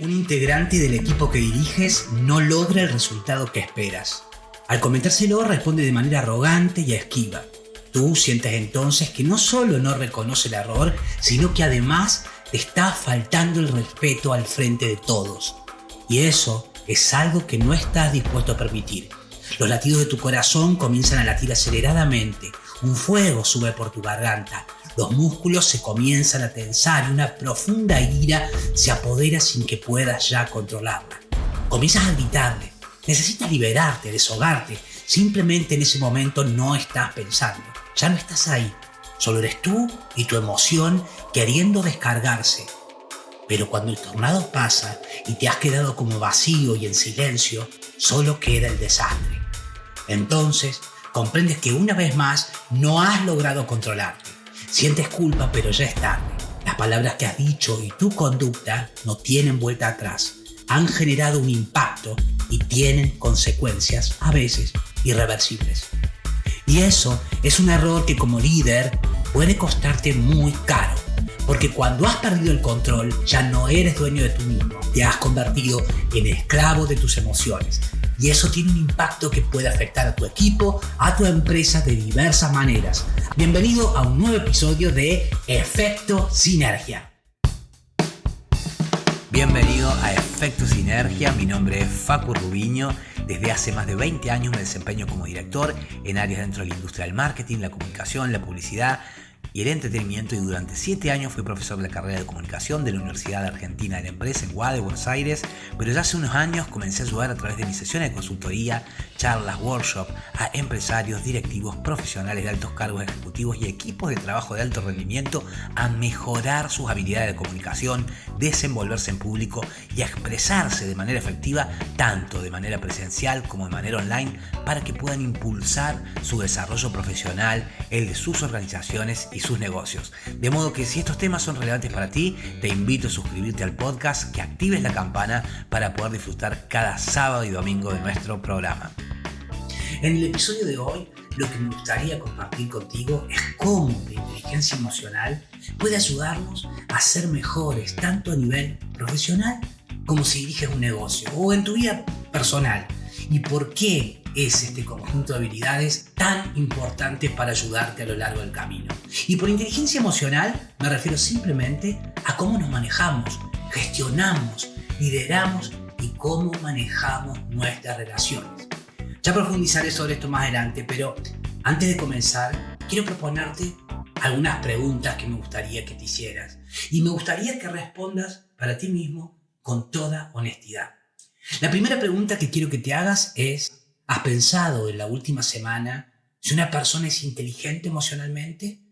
un integrante del equipo que diriges no logra el resultado que esperas. Al comentárselo responde de manera arrogante y esquiva. Tú sientes entonces que no solo no reconoce el error, sino que además te está faltando el respeto al frente de todos. Y eso es algo que no estás dispuesto a permitir. Los latidos de tu corazón comienzan a latir aceleradamente. Un fuego sube por tu garganta. Los músculos se comienzan a tensar y una profunda ira se apodera sin que puedas ya controlarla. Comienzas a gritarle. Necesitas liberarte, desahogarte. Simplemente en ese momento no estás pensando. Ya no estás ahí. Solo eres tú y tu emoción queriendo descargarse. Pero cuando el tornado pasa y te has quedado como vacío y en silencio, solo queda el desastre. Entonces, comprendes que una vez más no has logrado controlarte. Sientes culpa, pero ya es tarde. Las palabras que has dicho y tu conducta no tienen vuelta atrás. Han generado un impacto y tienen consecuencias, a veces, irreversibles. Y eso es un error que como líder puede costarte muy caro. Porque cuando has perdido el control, ya no eres dueño de tú mismo. Te has convertido en esclavo de tus emociones. Y eso tiene un impacto que puede afectar a tu equipo, a tu empresa de diversas maneras. Bienvenido a un nuevo episodio de Efecto Sinergia. Bienvenido a Efecto Sinergia, mi nombre es Facu Rubiño. Desde hace más de 20 años me desempeño como director en áreas dentro de la industria del marketing, la comunicación, la publicidad y el entretenimiento, y durante 7 años fui profesor de la carrera de comunicación de la Universidad Argentina de la Empresa en Guadalajara, Buenos Aires, pero ya hace unos años comencé a ayudar a través de mis sesiones de consultoría, charlas, workshops a empresarios, directivos, profesionales de altos cargos ejecutivos y equipos de trabajo de alto rendimiento a mejorar sus habilidades de comunicación, desenvolverse en público y a expresarse de manera efectiva, tanto de manera presencial como de manera online, para que puedan impulsar su desarrollo profesional, el de sus organizaciones y sus negocios. De modo que si estos temas son relevantes para ti, te invito a suscribirte al podcast, que actives la campana para poder disfrutar cada sábado y domingo de nuestro programa. En el episodio de hoy, lo que me gustaría compartir contigo es cómo la inteligencia emocional puede ayudarnos a ser mejores, tanto a nivel profesional como si diriges un negocio o en tu vida personal. Y por qué es este conjunto de habilidades tan importante para ayudarte a lo largo del camino. Y por inteligencia emocional me refiero simplemente a cómo nos manejamos, gestionamos, lideramos y cómo manejamos nuestras relaciones. Ya profundizaré sobre esto más adelante, pero antes de comenzar, quiero proponerte algunas preguntas que me gustaría que te hicieras. Y me gustaría que respondas para ti mismo con toda honestidad. La primera pregunta que quiero que te hagas es: ¿has pensado en la última semana si una persona es inteligente emocionalmente?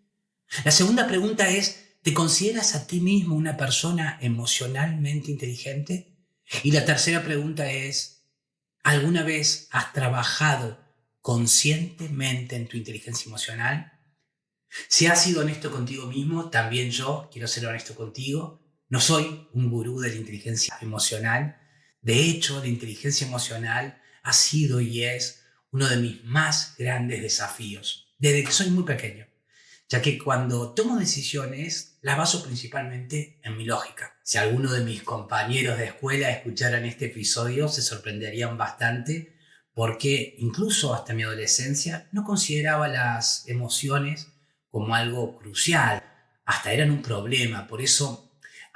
La segunda pregunta es: ¿te consideras a ti mismo una persona emocionalmente inteligente? Y la tercera pregunta es: ¿alguna vez has trabajado conscientemente en tu inteligencia emocional? Si has sido honesto contigo mismo, también yo quiero ser honesto contigo. No soy un gurú de la inteligencia emocional. De hecho, la inteligencia emocional ha sido y es uno de mis más grandes desafíos desde que soy muy pequeño, ya que cuando tomo decisiones las baso principalmente en mi lógica. Si alguno de mis compañeros de escuela escucharan este episodio, se sorprenderían bastante, porque incluso hasta mi adolescencia no consideraba las emociones como algo crucial, hasta eran un problema. Por eso,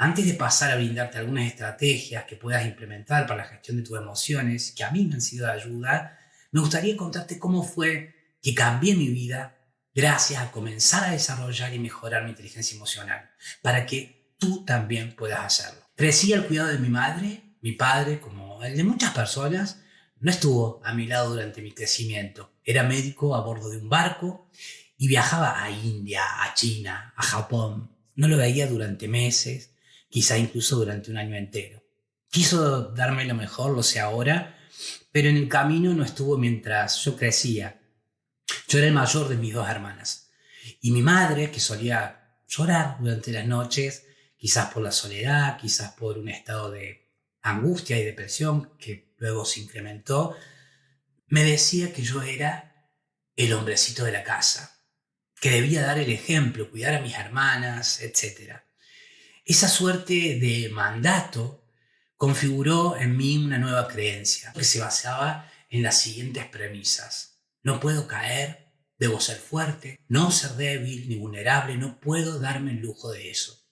antes de pasar a brindarte algunas estrategias que puedas implementar para la gestión de tus emociones, que a mí me han sido de ayuda, me gustaría contarte cómo fue que cambié mi vida gracias a comenzar a desarrollar y mejorar mi inteligencia emocional, para que tú también puedas hacerlo. Crecí al cuidado de mi madre. Mi padre, como el de muchas personas, no estuvo a mi lado durante mi crecimiento. Era médico a bordo de un barco y viajaba a India, a China, a Japón. No lo veía durante meses, quizá incluso durante un año entero. Quiso darme lo mejor, lo sé ahora, pero en el camino no estuvo mientras yo crecía. Yo era el mayor de mis 2 hermanas. Y mi madre, que solía llorar durante las noches, quizás por la soledad, quizás por un estado de angustia y depresión que luego se incrementó, me decía que yo era el hombrecito de la casa, que debía dar el ejemplo, cuidar a mis hermanas, etc. Esa suerte de mandato configuró en mí una nueva creencia que se basaba en las siguientes premisas. No puedo caer, debo ser fuerte, no ser débil ni vulnerable, no puedo darme el lujo de eso.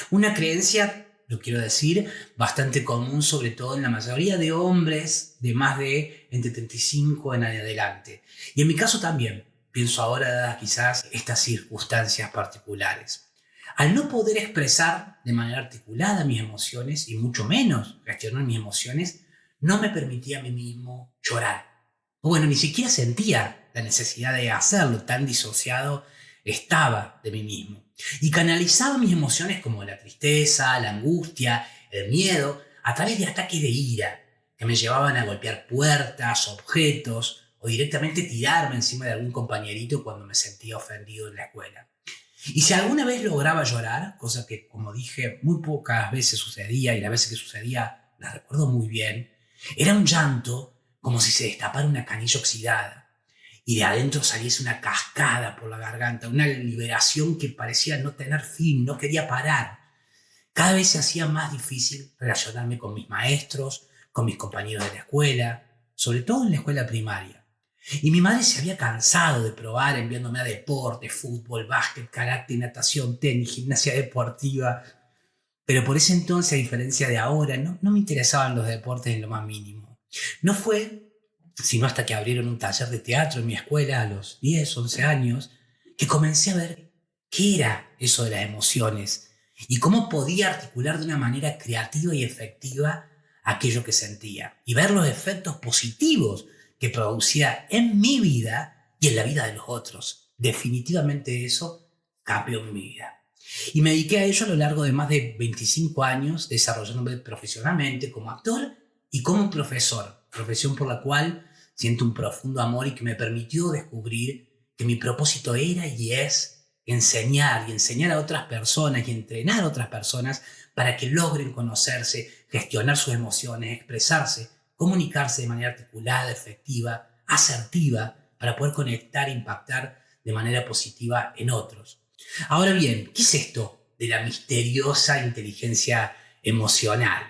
Una creencia, lo quiero decir, bastante común, sobre todo en la mayoría de hombres de más de entre 35 en adelante. Y en mi caso también, pienso ahora dadas quizás estas circunstancias particulares. Al no poder expresar de manera articulada mis emociones, y mucho menos gestionar mis emociones, no me permitía a mí mismo llorar. O bueno, ni siquiera sentía la necesidad de hacerlo, tan disociado estaba de mí mismo. Y canalizaba mis emociones como la tristeza, la angustia, el miedo, a través de ataques de ira, que me llevaban a golpear puertas, objetos, o directamente tirarme encima de algún compañerito cuando me sentía ofendido en la escuela. Y si alguna vez lograba llorar, cosa que, como dije, muy pocas veces sucedía, y las veces que sucedía las recuerdo muy bien, era un llanto como si se destapara una canilla oxidada y de adentro saliese una cascada por la garganta, una liberación que parecía no tener fin, no quería parar. Cada vez se hacía más difícil relacionarme con mis maestros, con mis compañeros de la escuela, sobre todo en la escuela primaria. Y mi madre se había cansado de probar enviándome a deporte, fútbol, básquet, karate, natación, tenis, gimnasia deportiva. Pero por ese entonces, a diferencia de ahora, no me interesaban los deportes en lo más mínimo. No fue sino hasta que abrieron un taller de teatro en mi escuela a los 10, 11 años, que comencé a ver qué era eso de las emociones y cómo podía articular de una manera creativa y efectiva aquello que sentía y ver los efectos positivos que producía en mi vida y en la vida de los otros. Definitivamente eso cambió mi vida. Y me dediqué a ello a lo largo de más de 25 años, desarrollándome profesionalmente como actor y como profesor, profesión por la cual siento un profundo amor y que me permitió descubrir que mi propósito era y es enseñar a otras personas y entrenar a otras personas para que logren conocerse, gestionar sus emociones, expresarse, comunicarse de manera articulada, efectiva, asertiva, para poder conectar e impactar de manera positiva en otros. Ahora bien, ¿qué es esto de la misteriosa inteligencia emocional?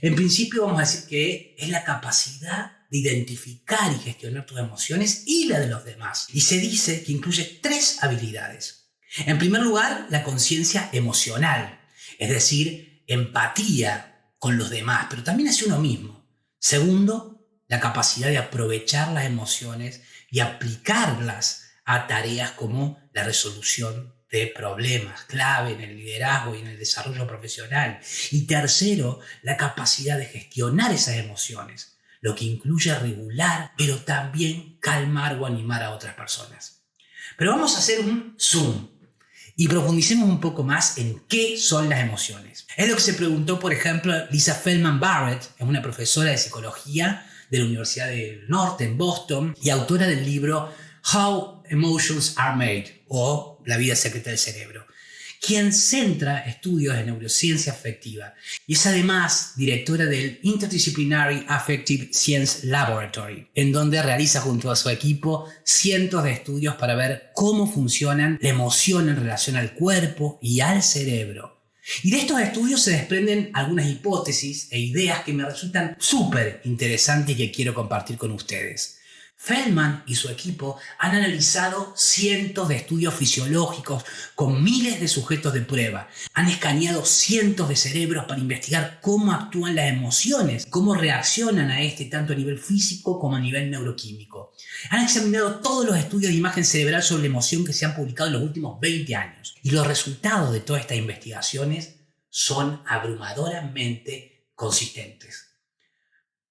En principio vamos a decir que es la capacidad de identificar y gestionar tus emociones y la de los demás. Y se dice que incluye 3 habilidades. En primer lugar, la conciencia emocional, es decir, empatía con los demás, pero también hacia uno mismo. Segundo, la capacidad de aprovechar las emociones y aplicarlas a tareas como la resolución de problemas clave en el liderazgo y en el desarrollo profesional. Y tercero, la capacidad de gestionar esas emociones, lo que incluye regular, pero también calmar o animar a otras personas. Pero vamos a hacer un zoom y profundicemos un poco más en qué son las emociones. Es lo que se preguntó, por ejemplo, Lisa Feldman Barrett, es una profesora de psicología de la Universidad del Norte en Boston y autora del libro How Emotions Are Made, o La vida secreta del cerebro, quien centra estudios de neurociencia afectiva y es además directora del Interdisciplinary Affective Science Laboratory, en donde realiza junto a su equipo cientos de estudios para ver cómo funcionan la emoción en relación al cuerpo y al cerebro. Y de estos estudios se desprenden algunas hipótesis e ideas que me resultan súper interesantes y que quiero compartir con ustedes. Feldman y su equipo han analizado cientos de estudios fisiológicos con miles de sujetos de prueba. Han escaneado cientos de cerebros para investigar cómo actúan las emociones, cómo reaccionan a tanto a nivel físico como a nivel neuroquímico. Han examinado todos los estudios de imagen cerebral sobre la emoción que se han publicado en los últimos 20 años. Y los resultados de todas estas investigaciones son abrumadoramente consistentes.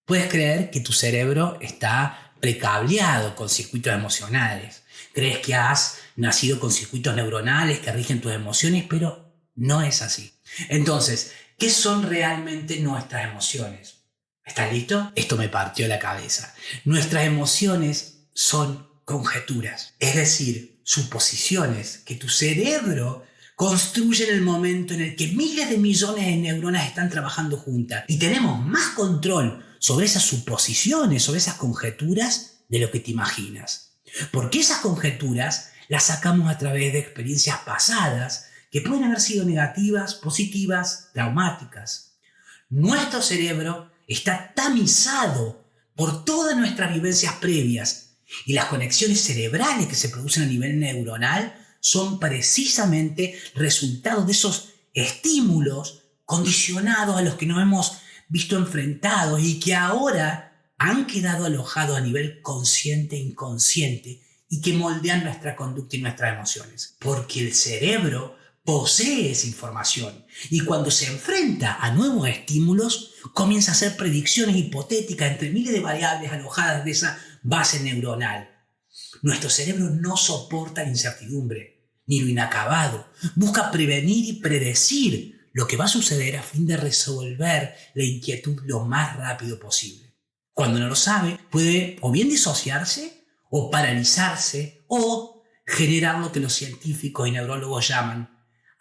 Puedes creer que tu cerebro está precableado con circuitos emocionales. Crees que has nacido con circuitos neuronales que rigen tus emociones, pero no es así. Entonces, ¿qué son realmente nuestras emociones? ¿Estás listo? Esto me partió la cabeza. Nuestras emociones son conjeturas, es decir, suposiciones que tu cerebro construye en el momento en el que miles de millones de neuronas están trabajando juntas y tenemos más control sobre esas suposiciones, sobre esas conjeturas de lo que te imaginas. Porque esas conjeturas las sacamos a través de experiencias pasadas que pueden haber sido negativas, positivas, traumáticas. Nuestro cerebro está tamizado por todas nuestras vivencias previas y las conexiones cerebrales que se producen a nivel neuronal son precisamente resultado de esos estímulos condicionados a los que nos hemos visto enfrentados y que ahora han quedado alojados a nivel consciente e inconsciente y que moldean nuestra conducta y nuestras emociones. Porque el cerebro posee esa información y cuando se enfrenta a nuevos estímulos comienza a hacer predicciones hipotéticas entre miles de variables alojadas de esa base neuronal. Nuestro cerebro no soporta la incertidumbre ni lo inacabado. Busca prevenir y predecir lo que va a suceder a fin de resolver la inquietud lo más rápido posible. Cuando no lo sabe, puede o bien disociarse o paralizarse o generar lo que los científicos y neurólogos llaman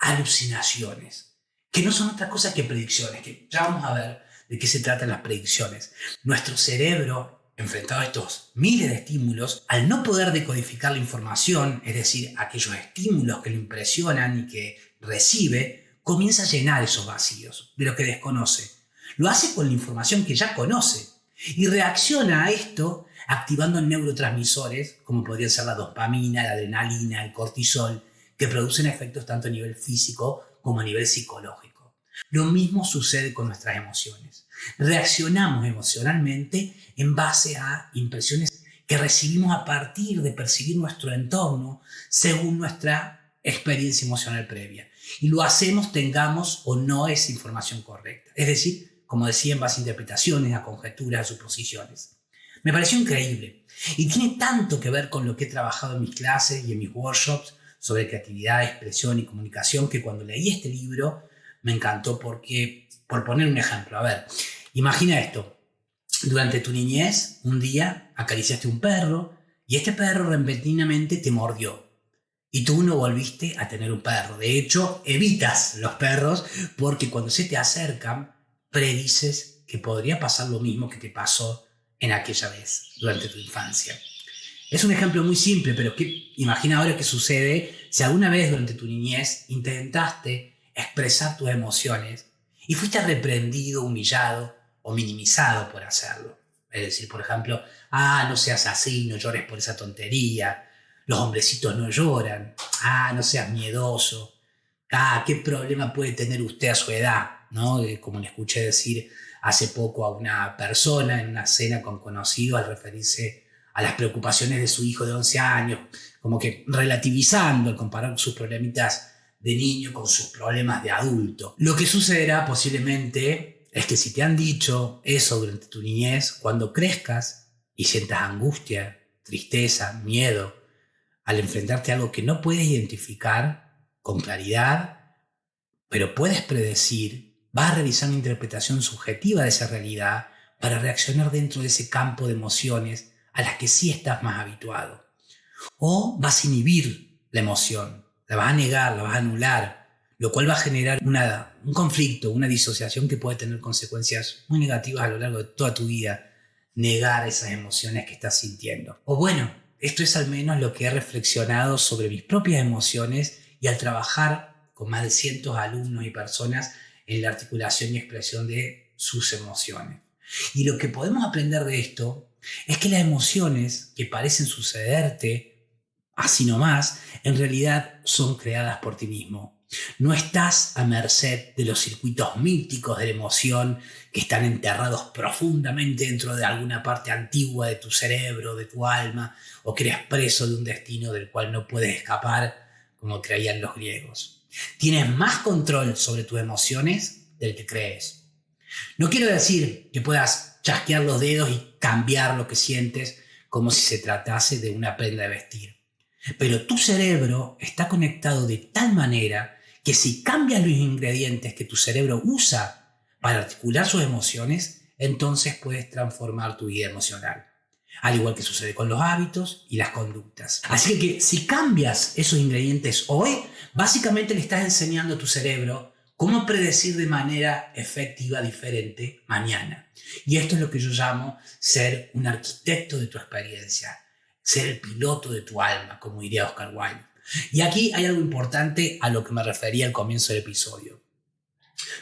alucinaciones, que no son otra cosa que predicciones, que ya vamos a ver de qué se tratan las predicciones. Nuestro cerebro, enfrentado a estos miles de estímulos, al no poder decodificar la información, es decir, aquellos estímulos que lo impresionan y que recibe, comienza a llenar esos vacíos de lo que desconoce. Lo hace con la información que ya conoce y reacciona a esto activando neurotransmisores como podrían ser la dopamina, la adrenalina, el cortisol, que producen efectos tanto a nivel físico como a nivel psicológico. Lo mismo sucede con nuestras emociones. Reaccionamos emocionalmente en base a impresiones que recibimos a partir de percibir nuestro entorno según nuestra experiencia emocional previa. Y lo hacemos tengamos o no esa información correcta. Es decir, como decía, en base a interpretaciones, a conjeturas, a suposiciones. Me pareció increíble y tiene tanto que ver con lo que he trabajado en mis clases y en mis workshops sobre creatividad, expresión y comunicación, que cuando leí este libro me encantó porque, por poner un ejemplo, a ver, imagina esto. Durante tu niñez, un día acariciaste un perro y este perro repentinamente te mordió. Y tú no volviste a tener un perro. De hecho, evitas los perros porque cuando se te acercan, predices que podría pasar lo mismo que te pasó en aquella vez, durante tu infancia. Es un ejemplo muy simple, pero imagina ahora qué sucede si alguna vez durante tu niñez intentaste expresar tus emociones y fuiste reprendido, humillado o minimizado por hacerlo. Es decir, por ejemplo, no seas así, no llores por esa tontería, los hombrecitos no lloran, no seas miedoso, qué problema puede tener usted a su edad, ¿no? Como le escuché decir hace poco a una persona en una cena con conocidos al referirse a las preocupaciones de su hijo de 11 años, como que relativizando al comparar sus problemitas de niño con sus problemas de adulto. Lo que sucederá posiblemente es que si te han dicho eso durante tu niñez, cuando crezcas y sientas angustia, tristeza, miedo, al enfrentarte a algo que no puedes identificar con claridad, pero puedes predecir, vas a realizar una interpretación subjetiva de esa realidad para reaccionar dentro de ese campo de emociones a las que sí estás más habituado. O vas a inhibir la emoción, la vas a negar, la vas a anular, lo cual va a generar un conflicto, una disociación que puede tener consecuencias muy negativas a lo largo de toda tu vida, negar esas emociones que estás sintiendo. O bueno, esto es al menos lo que he reflexionado sobre mis propias emociones y al trabajar con más de cientos de alumnos y personas en la articulación y expresión de sus emociones. Y lo que podemos aprender de esto es que las emociones que parecen sucederte así nomás, en realidad son creadas por ti mismo. No estás a merced de los circuitos míticos de la emoción que están enterrados profundamente dentro de alguna parte antigua de tu cerebro, de tu alma, o que eres preso de un destino del cual no puedes escapar, como creían los griegos. Tienes más control sobre tus emociones del que crees. No quiero decir que puedas chasquear los dedos y cambiar lo que sientes como si se tratase de una prenda de vestir. Pero tu cerebro está conectado de tal manera que si cambias los ingredientes que tu cerebro usa para articular sus emociones, entonces puedes transformar tu vida emocional. Al igual que sucede con los hábitos y las conductas. Así que si cambias esos ingredientes hoy, básicamente le estás enseñando a tu cerebro cómo predecir de manera efectiva diferente mañana. Y esto es lo que yo llamo ser un arquitecto de tu experiencia, ser el piloto de tu alma, como diría Oscar Wilde. Y aquí hay algo importante a lo que me refería al comienzo del episodio.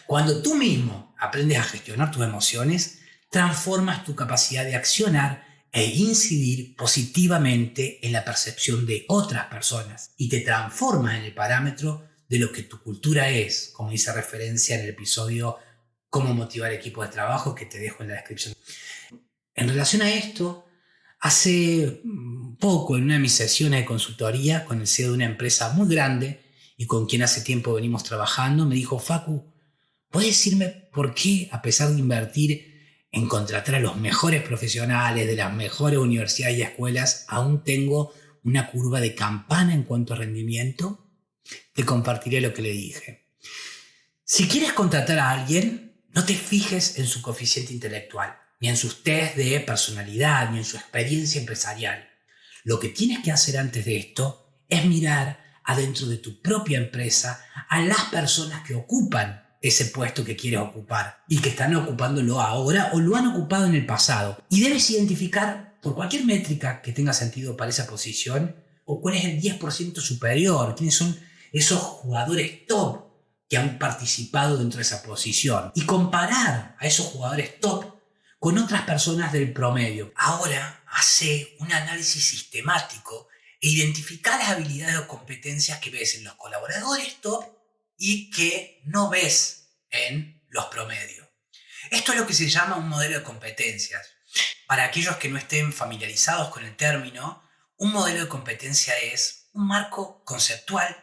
Cuando tú mismo aprendes a gestionar tus emociones, transformas tu capacidad de accionar e incidir positivamente en la percepción de otras personas y te transformas en el parámetro de lo que tu cultura es, como hice referencia en el episodio Cómo motivar equipos de trabajo que te dejo en la descripción. En relación a esto, hace poco en una de mis sesiones de consultoría con el CEO de una empresa muy grande y con quien hace tiempo venimos trabajando, me dijo: Facu, ¿puedes decirme por qué, a pesar de invertir en contratar a los mejores profesionales de las mejores universidades y escuelas, aún tengo una curva de campana en cuanto a rendimiento? Te compartiré lo que le dije. Si quieres contratar a alguien, no te fijes en su coeficiente intelectual, ni en sus test de personalidad, ni en su experiencia empresarial. Lo que tienes que hacer antes de esto es mirar adentro de tu propia empresa a las personas que ocupan ese puesto que quieres ocupar y que están ocupándolo ahora o lo han ocupado en el pasado. Y debes identificar por cualquier métrica que tenga sentido para esa posición o cuál es el 10% superior, quiénes son esos jugadores top que han participado dentro de esa posición y comparar a esos jugadores top con otras personas del promedio. Ahora, hace un análisis sistemático e identifica las habilidades o competencias que ves en los colaboradores top y que no ves en los promedios. Esto es lo que se llama un modelo de competencias. Para aquellos que no estén familiarizados con el término, un modelo de competencia es un marco conceptual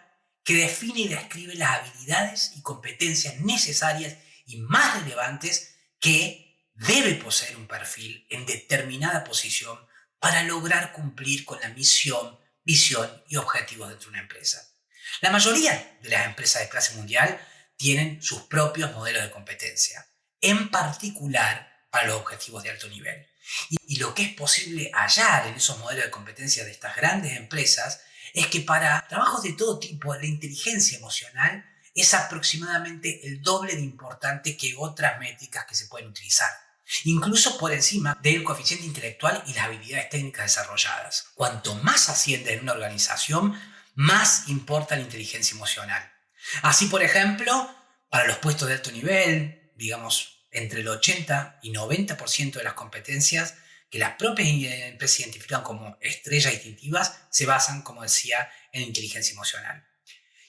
que define y describe las habilidades y competencias necesarias y más relevantes que debe poseer un perfil en determinada posición para lograr cumplir con la misión, visión y objetivos dentro de una empresa. La mayoría de las empresas de clase mundial tienen sus propios modelos de competencia, en particular para los objetivos de alto nivel. Y lo que es posible hallar en esos modelos de competencia de estas grandes empresas es que para trabajos de todo tipo la inteligencia emocional es aproximadamente el doble de importante que otras métricas que se pueden utilizar, incluso por encima del coeficiente intelectual y las habilidades técnicas desarrolladas. Cuanto más asciende en una organización, más importa la inteligencia emocional. Así, por ejemplo, para los puestos de alto nivel, digamos, entre el 80 y 90% de las competencias que las propias empresas identifican como estrellas distintivas se basan, como decía, en inteligencia emocional.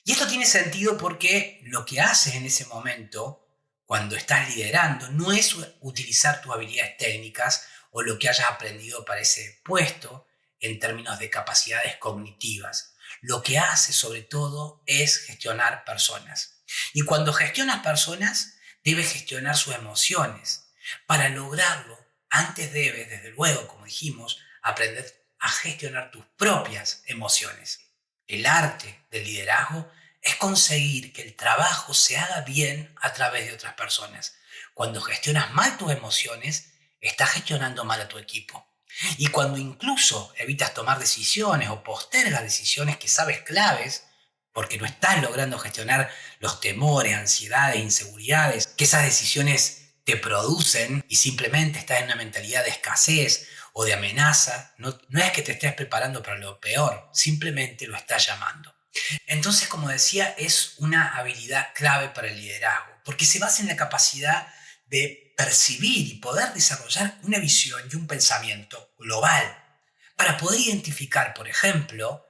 Y esto tiene sentido porque lo que haces en ese momento, cuando estás liderando, no es utilizar tus habilidades técnicas o lo que hayas aprendido para ese puesto en términos de capacidades cognitivas. Lo que haces sobre todo es gestionar personas. Y cuando gestionas personas, debes gestionar sus emociones. Para lograrlo, antes debes, desde luego, como dijimos, aprender a gestionar tus propias emociones. El arte del liderazgo es conseguir que el trabajo se haga bien a través de otras personas. Cuando gestionas mal tus emociones, estás gestionando mal a tu equipo. Y cuando incluso evitas tomar decisiones o postergas decisiones que sabes claves, porque no estás logrando gestionar los temores, ansiedades, inseguridades, que esas decisiones te producen y simplemente estás en una mentalidad de escasez o de amenaza, no es que te estés preparando para lo peor, simplemente lo estás llamando. Entonces, como decía, es una habilidad clave para el liderazgo, porque se basa en la capacidad de percibir y poder desarrollar una visión y un pensamiento global para poder identificar, por ejemplo,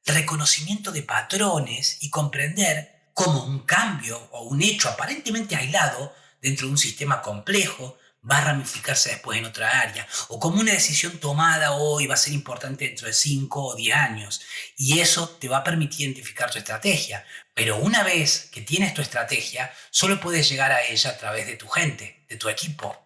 el reconocimiento de patrones y comprender cómo un cambio o un hecho aparentemente aislado dentro de un sistema complejo va a ramificarse después en otra área, o como una decisión tomada hoy va a ser importante dentro de 5 o 10 años, y eso te va a permitir identificar tu estrategia. Pero una vez que tienes tu estrategia, solo puedes llegar a ella a través de tu gente, de tu equipo.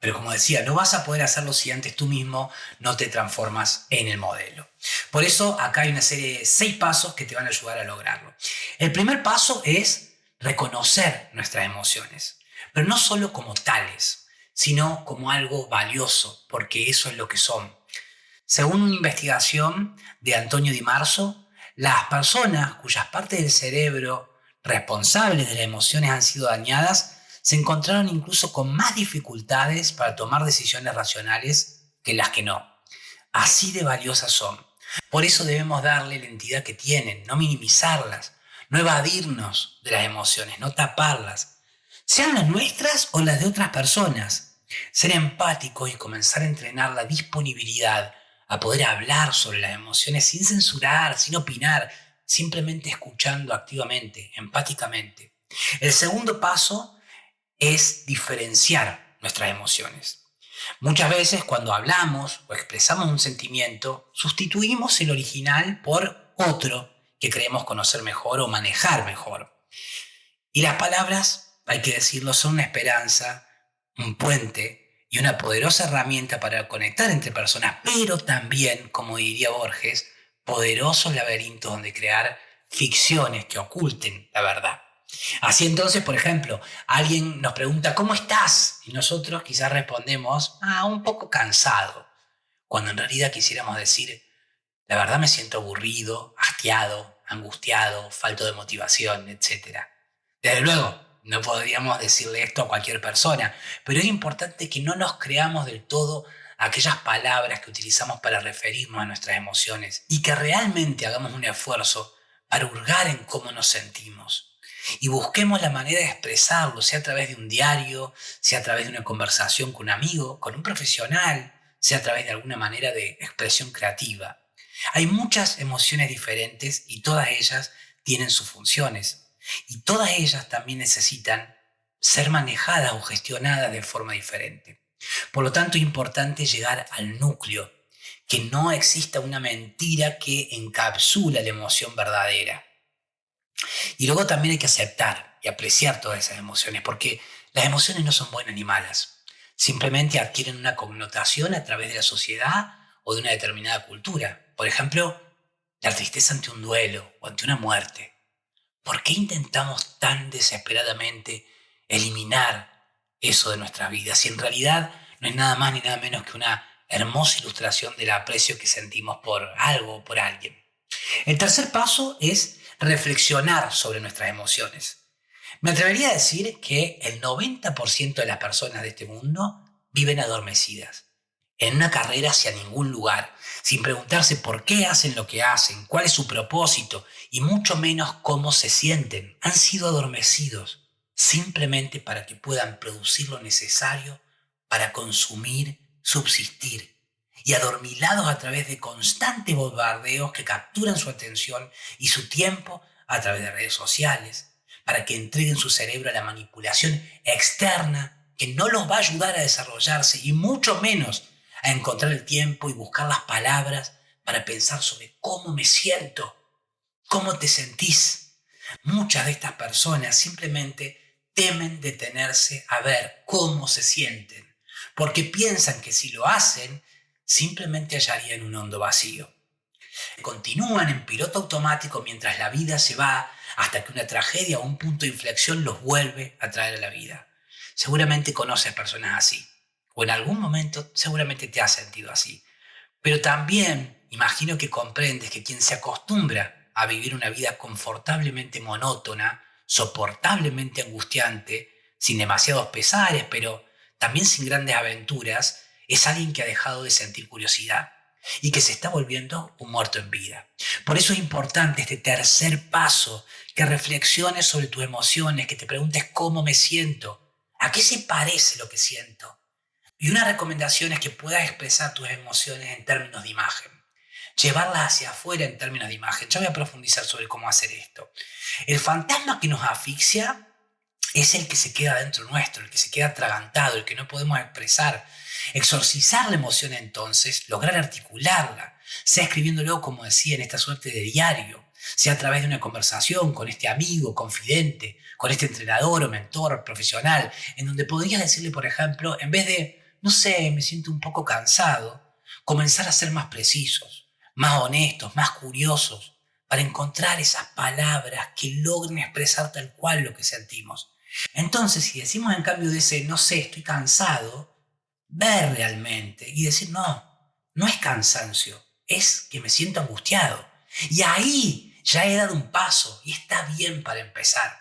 Pero como decía, no vas a poder hacerlo si antes tú mismo no te transformas en el modelo. Por eso acá hay una serie de 6 pasos que te van a ayudar a lograrlo. El primer paso es reconocer nuestras emociones, pero no solo como tales, sino como algo valioso, porque eso es lo que son. Según una investigación de Antonio Di Marzo, las personas cuyas partes del cerebro responsables de las emociones han sido dañadas se encontraron incluso con más dificultades para tomar decisiones racionales que las que no. Así de valiosas son. Por eso debemos darle la entidad que tienen, no minimizarlas. no evadirnos de las emociones, no taparlas, sean las nuestras o las de otras personas. Ser empático y comenzar a entrenar la disponibilidad a poder hablar sobre las emociones sin censurar, sin opinar, simplemente escuchando activamente, empáticamente. El segundo paso es diferenciar nuestras emociones. Muchas veces cuando hablamos o expresamos un sentimiento, sustituimos el original por otro que creemos conocer mejor o manejar mejor. Y las palabras, hay que decirlo, son una esperanza, un puente y una poderosa herramienta para conectar entre personas, pero también, como diría Borges, poderosos laberintos donde crear ficciones que oculten la verdad. Así entonces, por ejemplo, alguien nos pregunta ¿cómo estás? Y nosotros quizás respondemos un poco cansado, cuando en realidad quisiéramos decir la verdad me siento aburrido, hastiado, angustiado, falto de motivación, etc. Desde luego, no podríamos decirle esto a cualquier persona, pero es importante que no nos creamos del todo aquellas palabras que utilizamos para referirnos a nuestras emociones y que realmente hagamos un esfuerzo para hurgar en cómo nos sentimos. Y busquemos la manera de expresarlo, sea a través de un diario, sea a través de una conversación con un amigo, con un profesional, sea a través de alguna manera de expresión creativa. Hay muchas emociones diferentes y todas ellas tienen sus funciones. Y todas ellas también necesitan ser manejadas o gestionadas de forma diferente. Por lo tanto, es importante llegar al núcleo, que no exista una mentira que encapsula la emoción verdadera. Y luego también hay que aceptar y apreciar todas esas emociones, porque las emociones no son buenas ni malas. Simplemente adquieren una connotación a través de la sociedad o de una determinada cultura. Por ejemplo, la tristeza ante un duelo o ante una muerte. ¿Por qué intentamos tan desesperadamente eliminar eso de nuestras vidas? Si en realidad no es nada más ni nada menos que una hermosa ilustración del aprecio que sentimos por algo o por alguien. El tercer paso es reflexionar sobre nuestras emociones. Me atrevería a decir que el 90% de las personas de este mundo viven adormecidas, en una carrera hacia ningún lugar, sin preguntarse por qué hacen lo que hacen, cuál es su propósito y mucho menos cómo se sienten. Han sido adormecidos simplemente para que puedan producir lo necesario para consumir, subsistir, y adormilados a través de constantes bombardeos que capturan su atención y su tiempo a través de redes sociales, para que entreguen su cerebro a la manipulación externa que no los va a ayudar a desarrollarse y mucho menos a encontrar el tiempo y buscar las palabras para pensar sobre cómo me siento, cómo te sentís. Muchas de estas personas simplemente temen detenerse a ver cómo se sienten, porque piensan que si lo hacen, simplemente hallarían un hondo vacío. Continúan en piloto automático mientras la vida se va hasta que una tragedia o un punto de inflexión los vuelve a traer a la vida. Seguramente conoces personas así, o en algún momento seguramente te has sentido así. Pero también imagino que comprendes que quien se acostumbra a vivir una vida confortablemente monótona, soportablemente angustiante, sin demasiados pesares, pero también sin grandes aventuras, es alguien que ha dejado de sentir curiosidad y que se está volviendo un muerto en vida. Por eso es importante este tercer paso, que reflexiones sobre tus emociones, que te preguntes cómo me siento, a qué se parece lo que siento. Y una recomendación es que puedas expresar tus emociones en términos de imagen, llevarlas hacia afuera en términos de imagen. Ya voy a profundizar sobre cómo hacer esto. El fantasma que nos asfixia es el que se queda dentro nuestro, el que se queda atragantado, el que no podemos expresar. Exorcizar la emoción entonces, lograr articularla, sea escribiéndolo, como decía, en esta suerte de diario, sea a través de una conversación con este amigo, confidente, con este entrenador o mentor profesional, en donde podrías decirle, por ejemplo, en vez de, no sé, me siento un poco cansado, comenzar a ser más precisos, más honestos, más curiosos, para encontrar esas palabras que logren expresar tal cual lo que sentimos. Entonces, si decimos en cambio de ese, no sé, estoy cansado, ver realmente y decir, no es cansancio, es que me siento angustiado. Y ahí ya he dado un paso y está bien para empezar.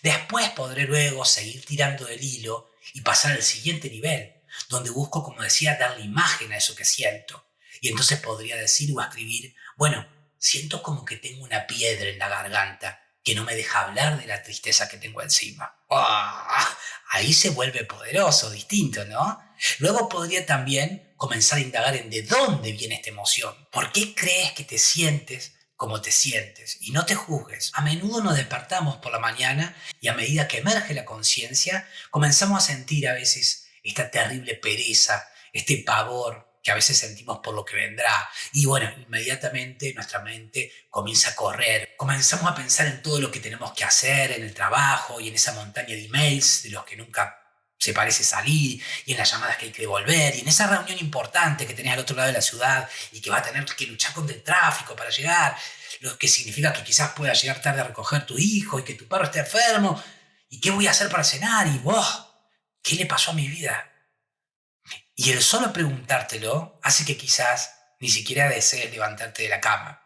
Después podré luego seguir tirando del hilo y pasar al siguiente nivel, donde busco, como decía, darle imagen a eso que siento. Y entonces podría decir o escribir, bueno, siento como que tengo una piedra en la garganta que no me deja hablar de la tristeza que tengo encima. ¡Ah! Ahí se vuelve poderoso, distinto, ¿no? Luego podría también comenzar a indagar en de dónde viene esta emoción. ¿Por qué crees que te sientes como te sientes? Y no te juzgues. A menudo nos despertamos por la mañana y a medida que emerge la conciencia, comenzamos a sentir a veces esta terrible pereza, este pavor que a veces sentimos por lo que vendrá. Y bueno, inmediatamente nuestra mente comienza a correr. Comenzamos a pensar en todo lo que tenemos que hacer en el trabajo y en esa montaña de emails de los que nunca se parece salir, y en las llamadas que hay que devolver, y en esa reunión importante que tenés al otro lado de la ciudad y que va a tener que luchar contra el tráfico para llegar, lo que significa que quizás pueda llegar tarde a recoger tu hijo y que tu perro esté enfermo. ¿Y qué voy a hacer para cenar? Y vos, ¿qué le pasó a mi vida? Y el solo preguntártelo hace que quizás ni siquiera desees levantarte de la cama.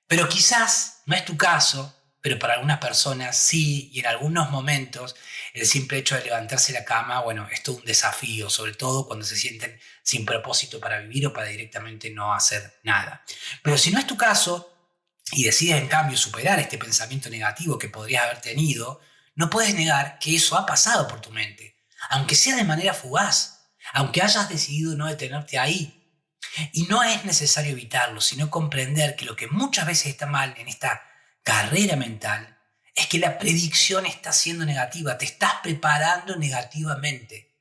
Pero quizás no es tu caso, pero para algunas personas sí, y en algunos momentos el simple hecho de levantarse de la cama, bueno, es todo un desafío, sobre todo cuando se sienten sin propósito para vivir o para directamente no hacer nada. Pero si no es tu caso y decides en cambio superar este pensamiento negativo que podrías haber tenido, no puedes negar que eso ha pasado por tu mente, aunque sea de manera fugaz. Aunque hayas decidido no detenerte ahí. Y no es necesario evitarlo, sino comprender que lo que muchas veces está mal en esta carrera mental es que la predicción está siendo negativa, te estás preparando negativamente.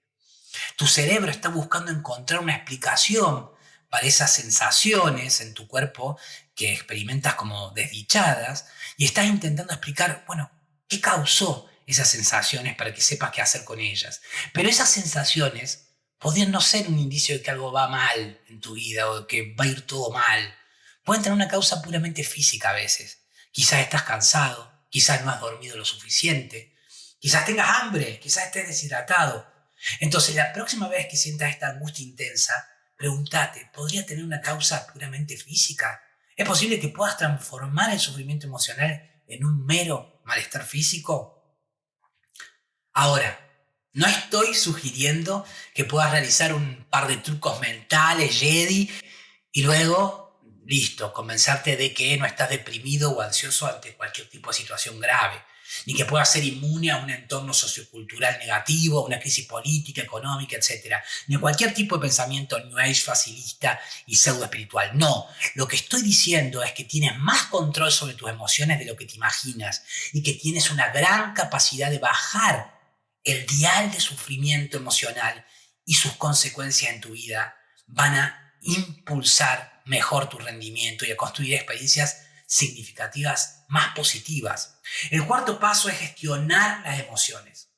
Tu cerebro está buscando encontrar una explicación para esas sensaciones en tu cuerpo que experimentas como desdichadas y estás intentando explicar, bueno, ¿qué causó esas sensaciones para que sepas qué hacer con ellas? Pero esas sensaciones podrían no ser un indicio de que algo va mal en tu vida o de que va a ir todo mal. Pueden tener una causa puramente física a veces. Quizás estás cansado, quizás no has dormido lo suficiente, quizás tengas hambre, quizás estés deshidratado. Entonces, la próxima vez que sientas esta angustia intensa, pregúntate, ¿podría tener una causa puramente física? ¿Es posible que puedas transformar el sufrimiento emocional en un mero malestar físico? Ahora, no estoy sugiriendo que puedas realizar un par de trucos mentales, Jedi, y luego, listo, convencerte de que no estás deprimido o ansioso ante cualquier tipo de situación grave, ni que puedas ser inmune a un entorno sociocultural negativo, a una crisis política, económica, etc., ni a cualquier tipo de pensamiento New Age facilista y pseudo espiritual. No, lo que estoy diciendo es que tienes más control sobre tus emociones de lo que te imaginas y que tienes una gran capacidad de bajar el dial de sufrimiento emocional y sus consecuencias en tu vida van a impulsar mejor tu rendimiento y a construir experiencias significativas más positivas. El cuarto paso es gestionar las emociones.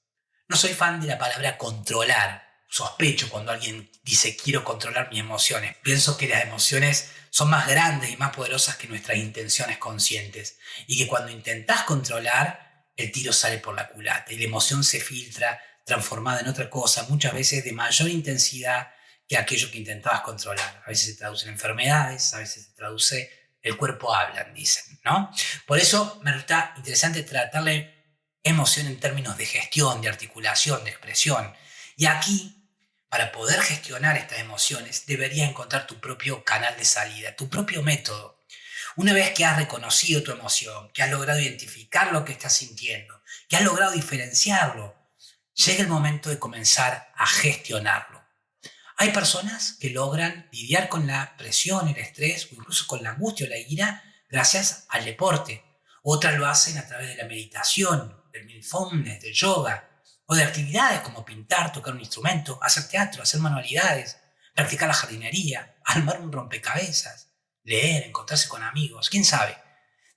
No soy fan de la palabra controlar. Sospecho cuando alguien dice quiero controlar mis emociones. Pienso que las emociones son más grandes y más poderosas que nuestras intenciones conscientes y que cuando intentás controlar, el tiro sale por la culata y la emoción se filtra transformada en otra cosa, muchas veces de mayor intensidad que aquello que intentabas controlar. A veces se traduce en enfermedades, a veces se traduce el cuerpo habla, dicen, ¿no? Por eso me resulta interesante tratar la emoción en términos de gestión, de articulación, de expresión. Y aquí, para poder gestionar estas emociones, deberías encontrar tu propio canal de salida, tu propio método. Una vez que has reconocido tu emoción, que has logrado identificar lo que estás sintiendo, que has logrado diferenciarlo, llega el momento de comenzar a gestionarlo. Hay personas que logran lidiar con la presión, el estrés o incluso con la angustia o la ira gracias al deporte. Otras lo hacen a través de la meditación, del mindfulness, del yoga o de actividades como pintar, tocar un instrumento, hacer teatro, hacer manualidades, practicar la jardinería, armar un rompecabezas, leer, encontrarse con amigos, quién sabe.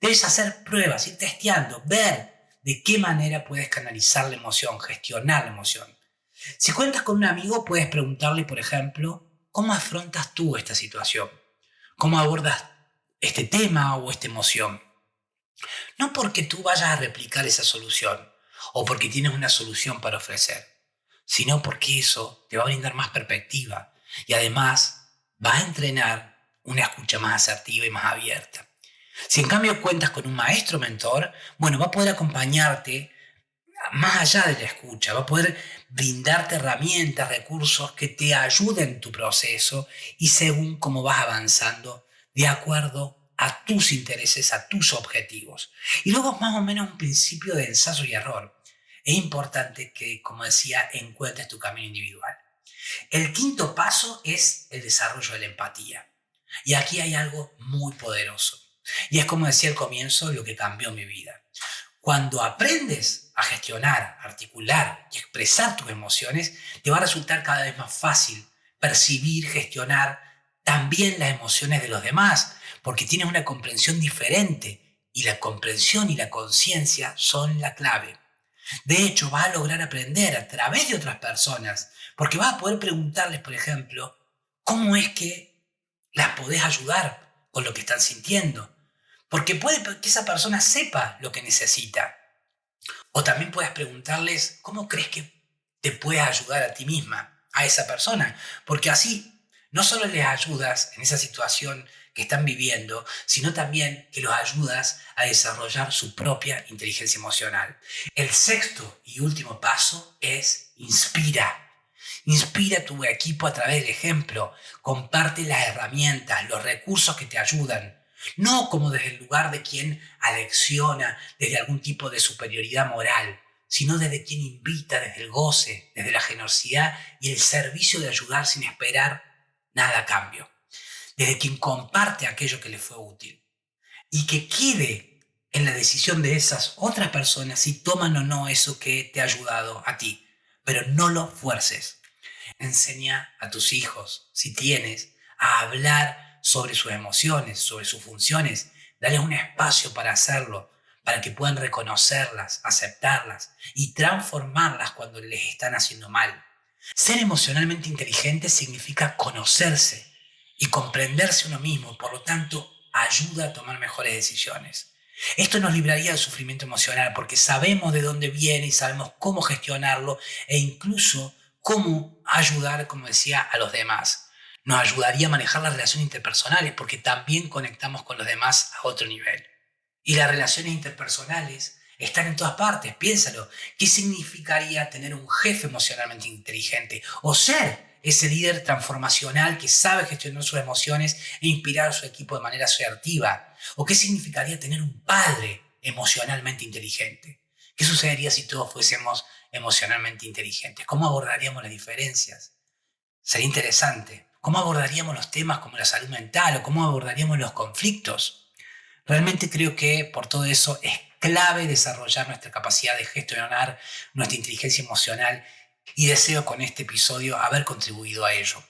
Debes hacer pruebas, ir testeando, ver de qué manera puedes canalizar la emoción, gestionar la emoción. Si cuentas con un amigo, puedes preguntarle, por ejemplo, ¿cómo afrontas tú esta situación? ¿Cómo abordas este tema o esta emoción? No porque tú vayas a replicar esa solución o porque tienes una solución para ofrecer, sino porque eso te va a brindar más perspectiva y además va a entrenar una escucha más asertiva y más abierta. Si en cambio cuentas con un maestro mentor, bueno, va a poder acompañarte más allá de la escucha, va a poder brindarte herramientas, recursos que te ayuden en tu proceso y según cómo vas avanzando, de acuerdo a tus intereses, a tus objetivos. Y luego más o menos un principio de ensayo y error. Es importante que, como decía, encuentres tu camino individual. El quinto paso es el desarrollo de la empatía. Y aquí hay algo muy poderoso. Y es como decía al comienzo, lo que cambió mi vida. Cuando aprendes a gestionar, articular y expresar tus emociones, te va a resultar cada vez más fácil percibir, gestionar también las emociones de los demás, porque tienes una comprensión diferente y la comprensión y la conciencia son la clave. De hecho, vas a lograr aprender a través de otras personas, porque vas a poder preguntarles, por ejemplo, cómo es que las podés ayudar con lo que están sintiendo. Porque puede que esa persona sepa lo que necesita. O también puedes preguntarles, ¿cómo crees que te puedes ayudar a ti misma, a esa persona? Porque así no solo les ayudas en esa situación que están viviendo, sino también que los ayudas a desarrollar su propia inteligencia emocional. El sexto y último paso es inspira. Inspira a tu equipo a través del ejemplo. Comparte las herramientas, los recursos que te ayudan. No como desde el lugar de quien alecciona, desde algún tipo de superioridad moral, sino desde quien invita, desde el goce, desde la generosidad y el servicio de ayudar sin esperar nada a cambio. Desde quien comparte aquello que le fue útil. Y que quede en la decisión de esas otras personas si toman o no eso que te ha ayudado a ti. Pero no lo fuerces. Enseña a tus hijos, si tienes, a hablar sobre sus emociones, sobre sus funciones. Dales un espacio para hacerlo, para que puedan reconocerlas, aceptarlas y transformarlas cuando les están haciendo mal. Ser emocionalmente inteligente significa conocerse y comprenderse uno mismo, por lo tanto, ayuda a tomar mejores decisiones. Esto nos libraría del sufrimiento emocional porque sabemos de dónde viene y sabemos cómo gestionarlo e incluso cómo ayudar, como decía, a los demás. Nos ayudaría a manejar las relaciones interpersonales porque también conectamos con los demás a otro nivel. Y las relaciones interpersonales están en todas partes, piénsalo. ¿Qué significaría tener un jefe emocionalmente inteligente? O ser ese líder transformacional que sabe gestionar sus emociones e inspirar a su equipo de manera asertiva. ¿O qué significaría tener un padre emocionalmente inteligente? ¿Qué sucedería si todos fuésemos emocionalmente inteligentes? ¿Cómo abordaríamos las diferencias? Sería interesante. ¿Cómo abordaríamos los temas como la salud mental o cómo abordaríamos los conflictos? Realmente creo que por todo eso es clave desarrollar nuestra capacidad de gestionar nuestra inteligencia emocional y deseo con este episodio haber contribuido a ello.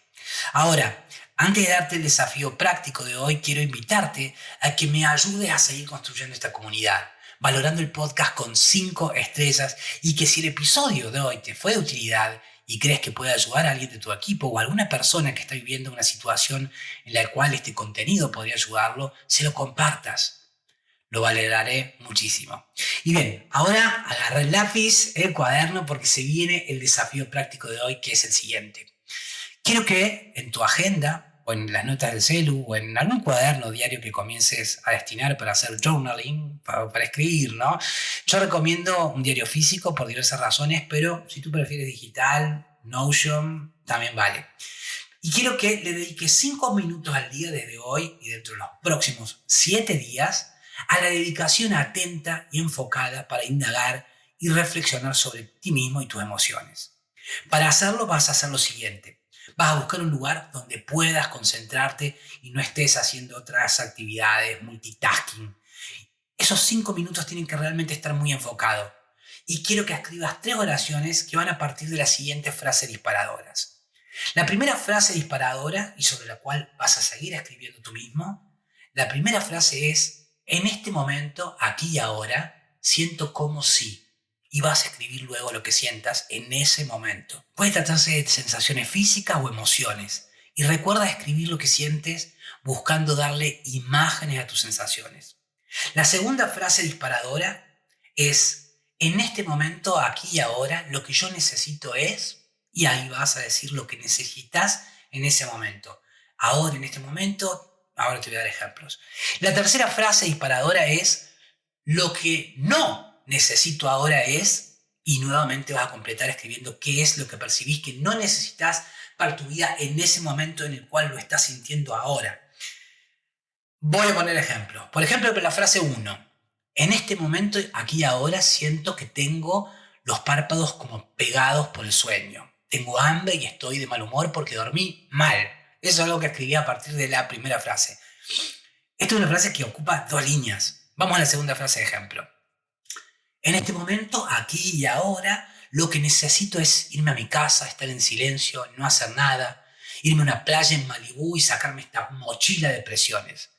Ahora, antes de darte el desafío práctico de hoy, quiero invitarte a que me ayudes a seguir construyendo esta comunidad, valorando el podcast con 5 estrellas y que si el episodio de hoy te fue de utilidad y crees que puede ayudar a alguien de tu equipo o a alguna persona que está viviendo una situación en la cual este contenido podría ayudarlo, se lo compartas. Lo valoraré muchísimo. Y bien, ahora agarra el lápiz, el cuaderno, porque se viene el desafío práctico de hoy, que es el siguiente. Quiero que en tu agenda, o en las notas del celu, o en algún cuaderno diario que comiences a destinar para hacer journaling, para escribir, ¿no? Yo recomiendo un diario físico por diversas razones, pero si tú prefieres digital, Notion, también vale. Y quiero que le dediques 5 minutos al día desde hoy y dentro de los próximos 7 días a la dedicación atenta y enfocada para indagar y reflexionar sobre ti mismo y tus emociones. Para hacerlo vas a hacer lo siguiente. Vas a buscar un lugar donde puedas concentrarte y no estés haciendo otras actividades, multitasking. Esos 5 minutos tienen que realmente estar muy enfocados. Y quiero que escribas 3 oraciones que van a partir de las siguientes frases disparadoras. La primera frase disparadora, y sobre la cual vas a seguir escribiendo tú mismo, la primera frase es: en este momento, aquí y ahora, siento como si... Y vas a escribir luego lo que sientas en ese momento. Puede tratarse de sensaciones físicas o emociones. Y recuerda escribir lo que sientes buscando darle imágenes a tus sensaciones. La segunda frase disparadora es: en este momento, aquí y ahora, lo que yo necesito es... Y ahí vas a decir lo que necesitas en ese momento. Ahora, en este momento, ahora te voy a dar ejemplos. La tercera frase disparadora es: lo que no necesito ahora es... Y nuevamente vas a completar escribiendo qué es lo que percibís que no necesitas para tu vida en ese momento en el cual lo estás sintiendo ahora. Voy a poner ejemplos. Por ejemplo, la frase 1. En este momento, aquí y ahora, siento que tengo los párpados como pegados por el sueño. Tengo hambre y estoy de mal humor porque dormí mal. Eso es algo que escribí a partir de la primera frase. Esta es una frase que ocupa 2 líneas. Vamos a la segunda frase de ejemplo. En este momento, aquí y ahora, lo que necesito es irme a mi casa, estar en silencio, no hacer nada, irme a una playa en Malibú y sacarme esta mochila de presiones.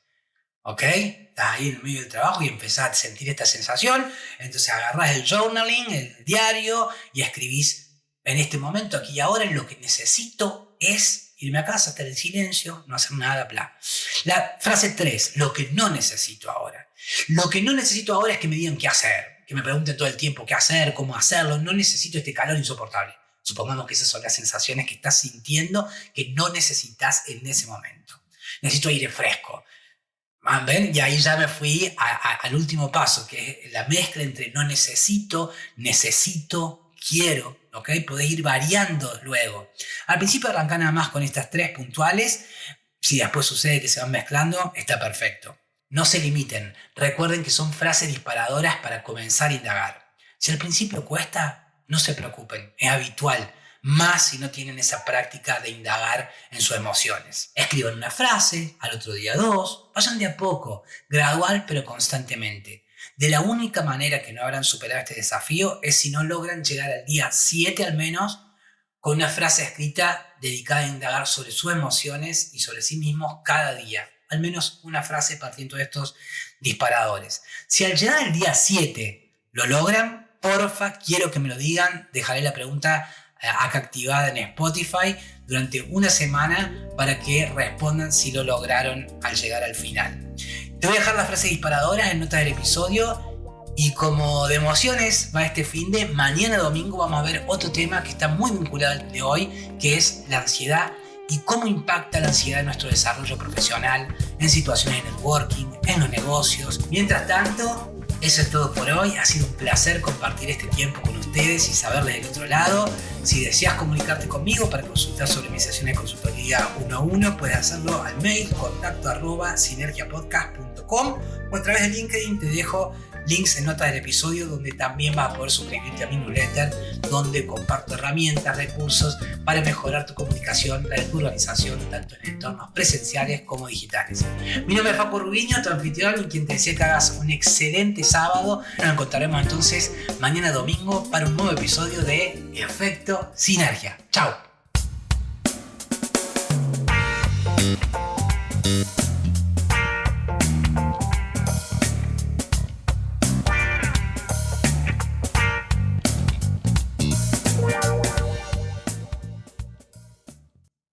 ¿Ok? Estás ahí en el medio del trabajo y empezás a sentir esta sensación. Entonces agarrás el journaling, el diario, y escribís: en este momento, aquí y ahora, lo que necesito es irme a casa, estar en silencio, no hacer nada, bla. La frase 3, lo que no necesito ahora. Lo que no necesito ahora es que me digan qué hacer, que me pregunten todo el tiempo qué hacer, cómo hacerlo. No necesito este calor insoportable. Supongamos que esas son las sensaciones que estás sintiendo que no necesitas en ese momento. Necesito aire fresco. ¿Ven? Y ahí ya me fui al último paso, que es la mezcla entre no necesito, necesito, quiero. ¿Ok? Podés ir variando luego. Al principio arrancá nada más con estas 3 puntuales. Si después sucede que se van mezclando, está perfecto. No se limiten. Recuerden que son frases disparadoras para comenzar a indagar. Si al principio cuesta, no se preocupen. Es habitual. Más si no tienen esa práctica de indagar en sus emociones. Escriban una frase, al otro día 2, vayan de a poco, gradual pero constantemente. De la única manera que no habrán superado este desafío es si no logran llegar al día 7 al menos con una frase escrita dedicada a indagar sobre sus emociones y sobre sí mismos cada día. Al menos una frase partiendo de estos disparadores. Si al llegar al día 7 lo logran, porfa, quiero que me lo digan. Dejaré la pregunta acá activada en Spotify durante una semana para que respondan si lo lograron al llegar al final. Te voy a dejar las frases disparadoras en notas del episodio. Y como de emociones va este finde, mañana domingo vamos a ver otro tema que está muy vinculado al de hoy, que es la ansiedad y cómo impacta la ansiedad en nuestro desarrollo profesional, en situaciones de networking, en los negocios. Mientras tanto, eso es todo por hoy. Ha sido un placer compartir este tiempo con ustedes y saberles del otro lado. Si deseas comunicarte conmigo para consultar sobre mis sesiones de consultoría 1 a 1, puedes hacerlo al mail contacto@sinergiapodcast.com o a través de LinkedIn. Te dejo links en notas del episodio donde también vas a poder suscribirte a mi newsletter, donde comparto herramientas, recursos para mejorar tu comunicación, la de tu organización, tanto en entornos presenciales como digitales. Mi nombre es Facu Rubiño, tu anfitrión, y quien te desea que hagas un excelente sábado. Nos encontraremos entonces mañana domingo para un nuevo episodio de Efecto Sinergia. ¡Chao!